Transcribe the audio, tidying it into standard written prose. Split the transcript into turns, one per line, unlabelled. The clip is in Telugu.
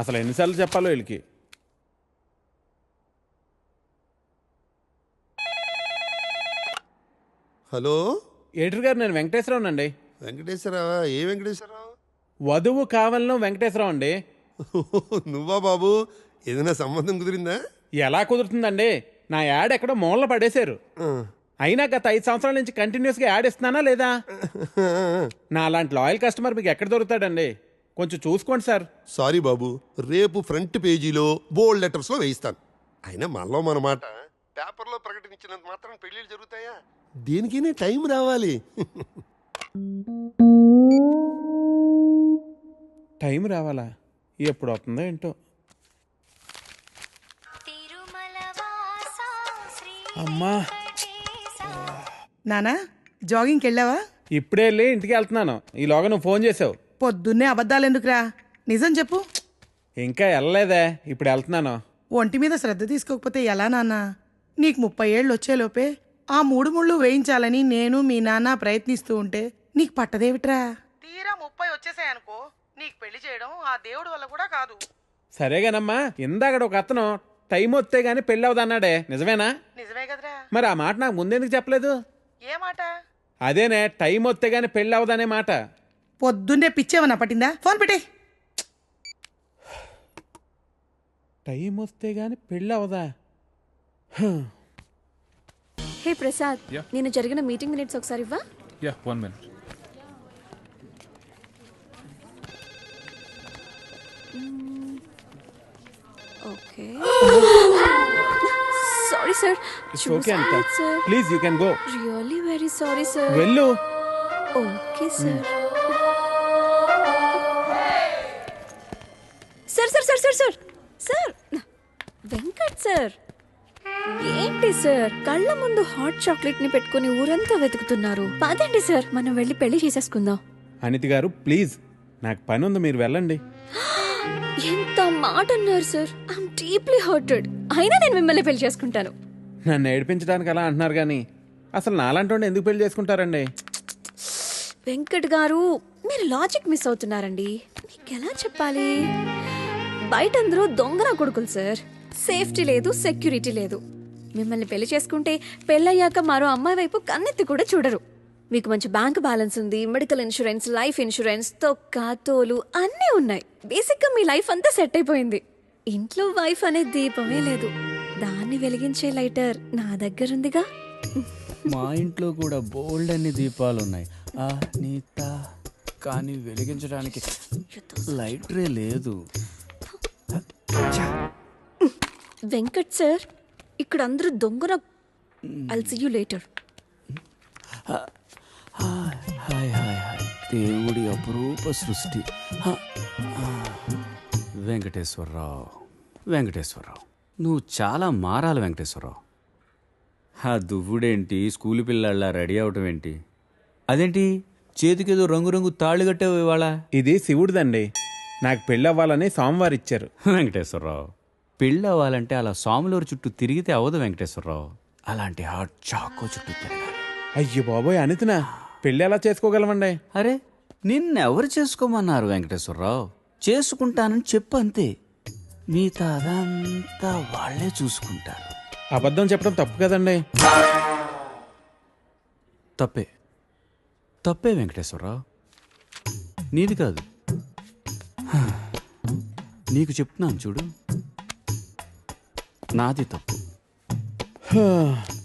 అసలు ఎన్నిసార్లు చెప్పాలో వీళ్ళకి.
హలో
ఎడిటర్ గారు, నేను వెంకటేశ్వరరావు అండి.
వెంకటేశ్వరరావు? ఏ వెంకటేశ్వరరావు?
వధువు కావాలను వెంకటేశ్వరరావు అండి.
నువ్వా బాబు? ఏదైనా సంబంధం కుదిరిందా?
ఎలా కుదురుతుందండి? నా యాడ్ ఎక్కడో మూలన పడేశారు. అయినా గత 5 సంవత్సరాల నుంచి కంటిన్యూస్గా యాడ్ ఇస్తున్నానా లేదా? నా అలాంటి లాయల్ కస్టమర్ మీకు ఎక్కడ దొరుకుతాడండి? కొంచెం చూసుకోండి సార్.
సారీ బాబు, రేపు ఫ్రంట్ పేజీలో బోల్డ్ లెటర్స్లో వేయిస్తాను. అయినా మనలో మన మాట పేపర్లో ప్రకటించినంత మాత్రం పెళ్ళిళ్ళు జరుగుతాయా? దేనికైనా టైం రావాలి.
టైం రావాలా? ఎప్పుడు అవుతుందో ఏంటో. అమ్మా,
నానా జాగింగ్కి వెళ్ళావా?
ఇప్పుడే వెళ్ళి ఇంటికి వెళ్తున్నాను. ఈలోగా నువ్వు ఫోన్ చేసావు.
పొద్దున్నే అబద్ధాలు ఎందుకురా, నిజం చెప్పు.
ఇంకా వెళ్ళలేదే, ఇప్పుడు వెళ్తున్నాను.
ఒంటి మీద శ్రద్ధ తీసుకోకపోతే ఎలా నాన్నా? నీకు 30 ఏళ్ళు వచ్చేలోపే ఆ 3 ముళ్ళు వేయించాలని నేను మీ నాన్న ప్రయత్నిస్తూ ఉంటే నీకు పట్టదేవిట్రా? తీరా 30 వచ్చేసాయనుకో, నీకు పెళ్లి చేయడం ఆ దేవుడి వల్ల కూడా కాదు.
సరేగానమ్మా, ఇందాక ఒక అతను టైం వస్తే గానీ పెళ్ళి అవదన్నాడే, నిజమేనా?
నిజమే కదరా.
మరి ఆ మాట నాకు ముందెందుకు చెప్పలేదు?
ఏ మాట?
అదేనే, టైం వస్తే గానీ పెళ్ళి అవదనే మాట.
పొద్దున్నే పిచ్చేమన్నా పట్టిందా? ఫోన్ పెట్టే.
టైం వస్తే గానీ పెళ్ళి అవదా?
హే ప్రసాద్, నేను జరిగిన మీటింగ్ మినిట్స్ ఒకసారి ఇవ్వా?
Yeah, 1 minute.
Okay. Sorry sir.
It's okay అంట. Please you can go.
Really very sorry sir.
వెళ్ళు.
Okay sir. Sir sir sir sir sir sir Venkat sir, ఏంటి సార్ కళ్ళ ముందు హాట్ చాక్లెట్ ని పెట్టుకుని ఊరంతా వెతుకుతున్నారు? పదండి సార్, మనం వెళ్ళి పెళ్లి చేసేసుకుందాం.
అనితి గారు ప్లీజ్, నాకు పని ఉంది, మీరు వెళ్ళండి.
ఎంత మాట అన్నారు సార్. I'm deeply hurted. అయినా నేను మిమ్మల్ని పెళ్లి చేసుకుంటాను.
నన్ను ఏడిపించడానికి అలా అంటున్నారు కానీ అసలు నాలంటోండి ఎందుకు పెళ్లి చేసుకుంటారండి?
వెంకట్ గారు, మీరు లాజిక్ మిస్ అవుతున్నారండి. మీకు ఎలా చెప్పాలి? బయట అందరూ దొంగన కొడుకులు సార్. సేఫ్టీ లేదు, సెక్యూరిటీ లేదు. మిమ్మల్ని పెళ్లి చేసుకుంటే పెళ్ళయ్యాక మరో అమ్మాయి వైపు కన్నెత్తి కూడా చూడరు. మీకు మంచి బ్యాంక్ బ్యాలెన్స్ ఉంది, మెడికల్ ఇన్సూరెన్స్, లైఫ్ ఇన్సూరెన్స్, తొక్క తోలు అన్నీ ఉన్నాయి. బేసిక్గా మీ లైఫ్ అంతా సెట్ అయిపోయింది. ఇంట్లో వైఫ్ అనే దీపమే లేదు, దాన్ని వెలిగించే లైటర్ నా దగ్గర ఉందిగా.
మా ఇంట్లో కూడా బోల్డ్ అన్ని దీపాలున్నాయి నీత, కానీ వెలిగించడానికి లైటరే లేదు.
వెంకట్ సార్, ఇక్కడ అందరూ దొంగన. I'll see you later.
Hi hi hi, దేవుడి అపురూప సృష్టి. వెంకటేశ్వరరావు, వెంకటేశ్వరరావు, నువ్వు చాలా మారాలి వెంకటేశ్వరరావు. ఆ దువ్వుడేంటి, స్కూల్ పిల్లల్లా రెడీ అవటం ఏంటి? అదేంటి చేతికేదో రంగురంగు తాళ్ళు కట్టావు ఇవాళ?
ఇది శివుడిదండి, నాకు పెళ్ళి అవ్వాలని స్వామివారు ఇచ్చారు.
వెంకటేశ్వరరావు, పెళ్ళి అవ్వాలంటే అలా స్వాములూరు చుట్టూ తిరిగితే అవ్వదు వెంకటేశ్వరరావు. అలాంటి హాట్ చాకో చుట్టూ తిరగాలి.
అయ్యో బాబోయ్, అనితినా పెళ్ళి ఎలా చేసుకోగలమండి?
అరే, నిన్నెవరు చేసుకోమన్నారు వెంకటేశ్వరరావు? చేసుకుంటానని చెప్పు అంతే, మిగతా అదంతా వాళ్లే చూసుకుంటారు.
అబద్ధం చెప్పడం తప్పు కదండి.
తప్పే, తప్పే వెంకటేశ్వరరావు, నీది కాదు. నీకు చెప్తున్నాను చూడు, నాది తప్పు.